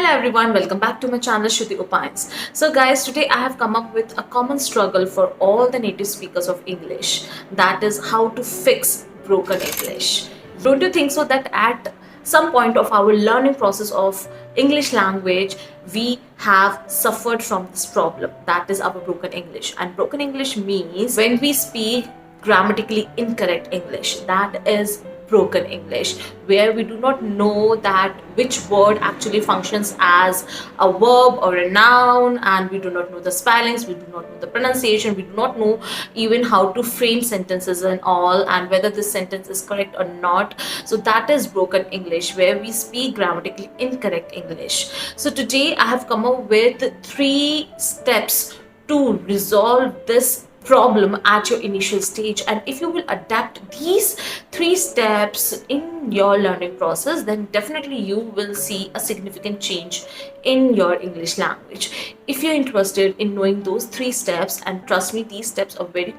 Hello everyone, welcome back to my channel Shruti Opines. So guys, today I have come up with a common struggle for all the native speakers of English. That is how to fix broken English. Don't you think so that at some point of our learning process of English language, we have suffered from this problem, that is our broken English. And broken English means when we speak grammatically incorrect English, that is broken English, where we do not know that which word actually functions as a verb or a noun, and we do not know the spellings, we do not know the pronunciation, we do not know even how to frame sentences and all, and whether this sentence is correct or not. So that is broken English, where we speak grammatically incorrect English. So today I have come up with 3 steps to resolve this problem at your initial stage, and if you will adapt these 3 steps in your learning process, then definitely you will see a significant change in your English language. If you're interested in knowing those 3 steps, and trust me, these steps are very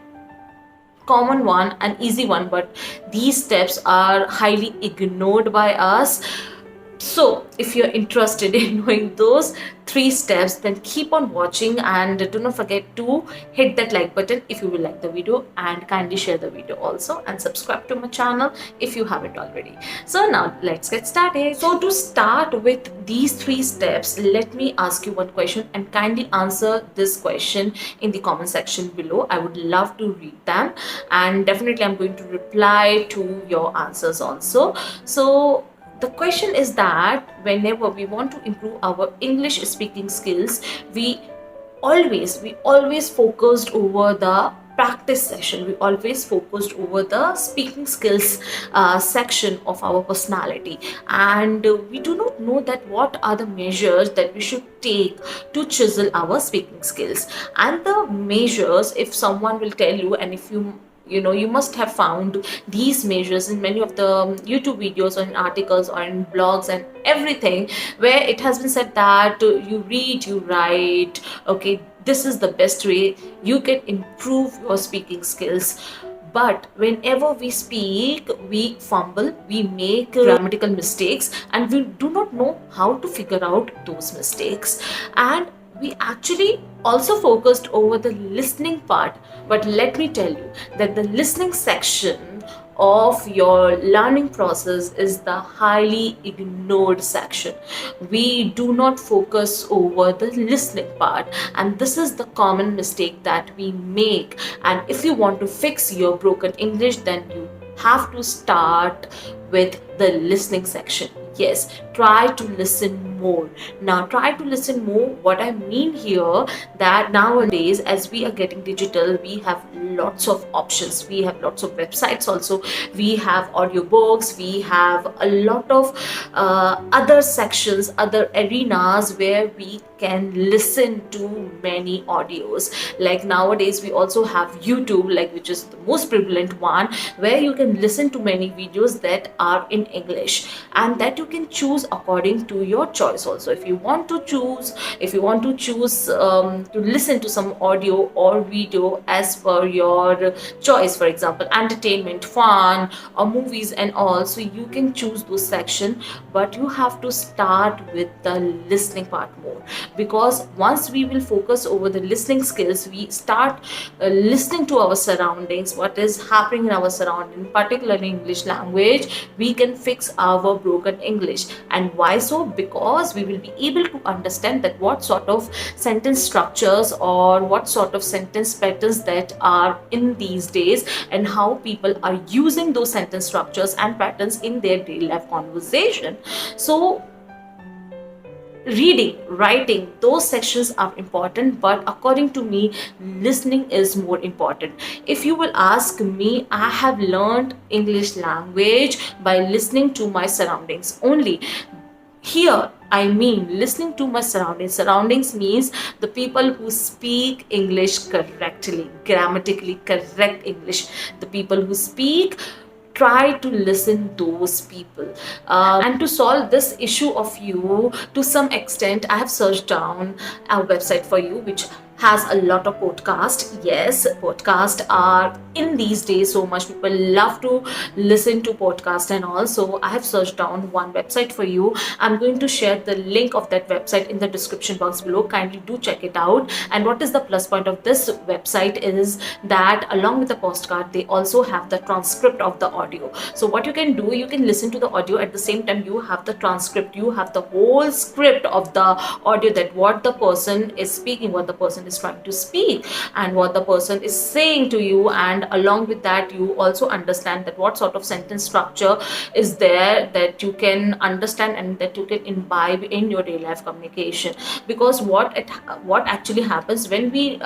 common one and easy one, but these steps are highly ignored by us. So if you're interested in knowing those 3 steps, then keep on watching, and do not forget to hit that like button if you will like the video, and kindly share the video also, and subscribe to my channel if you haven't already. So now let's get started. So to start with these 3 steps, let me ask you one question, and kindly answer this question in the comment section below. I would love to read them, and definitely I'm going to reply to your answers also. So the question is that whenever we want to improve our English speaking skills, we always focused over the practice session, we always focused over the speaking skills section of our personality, and we do not know that what are the measures that we should take to chisel our speaking skills. And the measures, if someone will tell you, and if you must have found these measures in many of the YouTube videos or in articles or in blogs and everything, where it has been said that you read, you write, okay, this is the best way you can improve your speaking skills. But whenever we speak, we fumble, we make grammatical mistakes, and we do not know how to figure out those mistakes. And we actually also focused over the listening part, but let me tell you that the listening section of your learning process is the highly ignored section. We do not focus over the listening part, and this is the common mistake that we make. And if you want to fix your broken English, then you have to start with the listening section. Yes, try to listen more. Now try to listen more. What I mean here, that nowadays as we are getting digital, we have lots of options, we have lots of websites also, we have audiobooks, we have a lot of other sections, other arenas where we can listen to many audios. Like nowadays we also have YouTube, like, which is the most prevalent one, where you can listen to many videos that are in English, and that you can choose according to your choice also. If you want to choose to listen to some audio or video as per your choice, for example entertainment, fun, or movies and all, so you can choose those section. But you have to start with the listening part more, because once we will focus over the listening skills, we start listening to our surroundings, what is happening in our surrounding, particularly English language, we can fix our broken English. And why so? Because we will be able to understand that what sort of sentence structures or what sort of sentence patterns that are in these days, and how people are using those sentence structures and patterns in their daily life conversation. So reading, writing, those sections are important, but according to me, listening is more important. If you will ask me, I have learned English language by listening to my surroundings only. Here I mean listening to my surroundings. Surroundings means the people who speak English correctly, grammatically correct English, the people who speak, try to listen those people. And to solve this issue of you, to some extent I have searched down a website for you which has a lot of podcasts. Yes, podcasts are in these days so much. People love to listen to podcasts and all. So I have searched down one website for you. I'm going to share the link of that website in the description box below. Kindly do check it out. And what is the plus point of this website is that along with the postcard, they also have the transcript of the audio. So what you can do, you can listen to the audio, at the same time you have the transcript, you have the whole script of the audio, that what the person is speaking, what the person is trying to speak, and what the person is saying to you. And along with that, you also understand that what sort of sentence structure is there that you can understand and that you can imbibe in your real life communication. Because what actually happens when we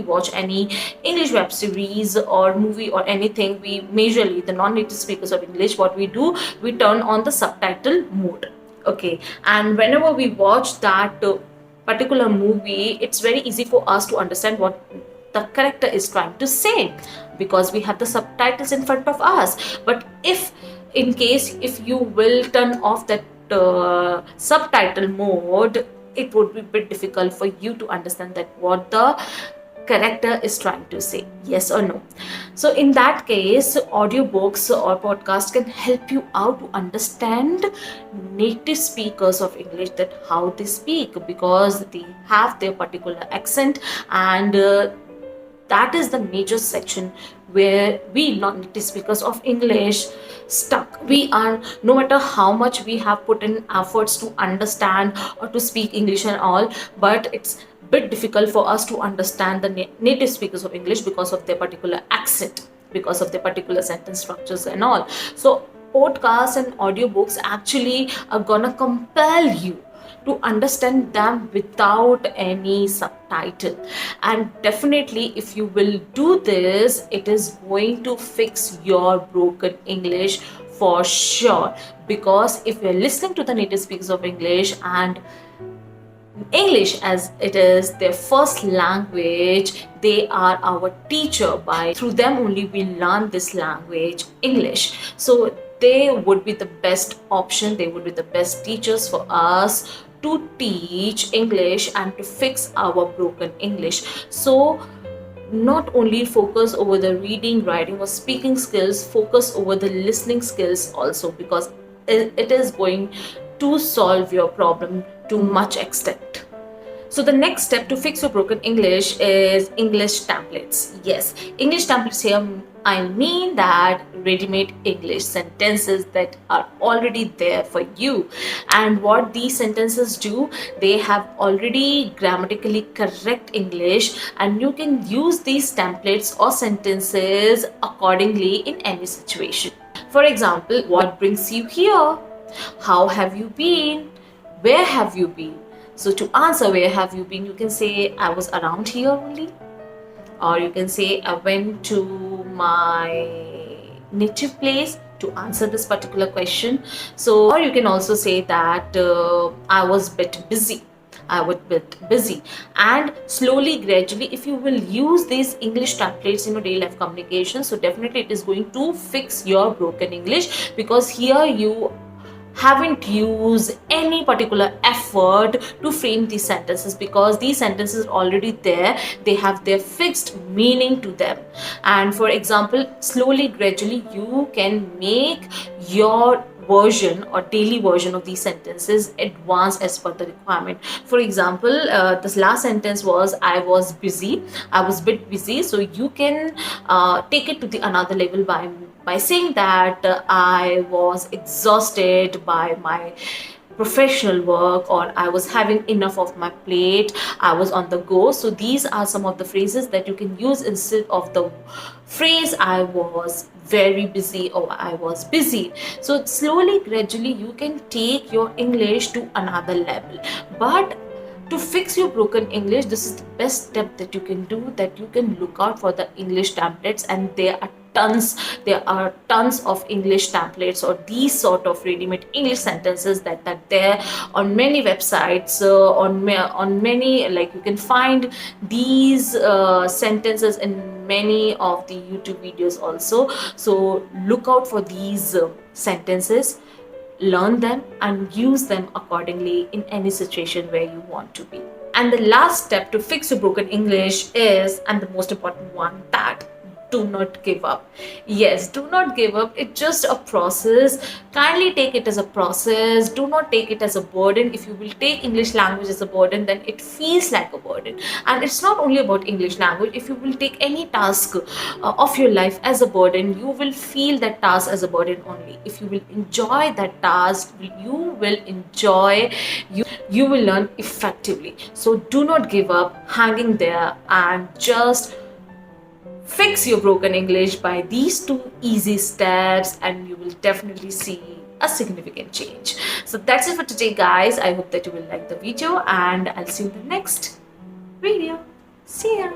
watch any English web series or movie or anything, we majorly the non-native speakers of English, what we do, we turn on the subtitle mode. Okay, and whenever we watch that particular movie, it's very easy for us to understand what the character is trying to say, because we have the subtitles in front of us. But if in case if you will turn off that subtitle mode, it would be a bit difficult for you to understand that what the character is trying to say, yes or no. So in that case, audiobooks or podcasts can help you out to understand native speakers of English, that how they speak, because they have their particular accent. And that is the major section where we non-native speakers of English stuck. We are, no matter how much we have put in efforts to understand or to speak English and all, but it's bit difficult for us to understand the native speakers of English because of their particular accent, because of their particular sentence structures and all. So podcasts and audiobooks actually are gonna compel you to understand them without any subtitle. And definitely if you will do this, it is going to fix your broken English for sure. Because if you're listening to the native speakers of English, and English as it is their first language, they are our teacher. By through them only we learn this language, English. So they would be the best option, they would be the best teachers for us to teach English and to fix our broken English. So not only focus over the reading, writing or speaking skills, focus over the listening skills also, because it is going to solve your problem to much extent. So the next step to fix your broken English is English templates. Yes, English templates here, I mean that ready-made English sentences that are already there for you. And what these sentences do, they have already grammatically correct English, and you can use these templates or sentences accordingly in any situation. For example, what brings you here? How have you been? Where have you been? So to answer where have you been, you can say I was around here only, or you can say I went to my native place to answer this particular question. So, or you can also say that I was a bit busy. I was a bit busy. And slowly, gradually, if you will use these English templates in your daily life communication, so definitely it is going to fix your broken English, because here you haven't used any particular effort to frame these sentences, because these sentences are already there, they have their fixed meaning to them. And for example, slowly gradually you can make your version or daily version of these sentences advanced as per the requirement. For example, this last sentence was I was busy, I was a bit busy. So you can take it to the another level by saying that I was exhausted by my professional work, or I was having enough of my plate, I was on the go. So these are some of the phrases that you can use instead of the phrase I was very busy or I was busy. So slowly gradually you can take your English to another level. But to fix your broken English, this is the best step that you can do, that you can look out for the English templates. And there are tons of English templates or these sort of ready-made English sentences that are there on many websites, on many, like you can find these sentences in many of the YouTube videos also. So look out for these sentences, learn them and use them accordingly in any situation where you want to be. And the last step to fix your broken English is, and the most important one, that do not give up. Yes, do not give up. It's just a process. Kindly take it as a process. Do not take it as a burden. If you will take English language as a burden, then it feels like a burden. And it's not only about English language. If you will take any task of your life as a burden, you will feel that task as a burden only. If you will enjoy that task, you will enjoy, you will learn effectively. So do not give up hanging there, and just fix your broken English by these two easy steps, and you will definitely see a significant change. So that's it for today, guys. I hope that you will like the video, and I'll see you in the next video. See ya.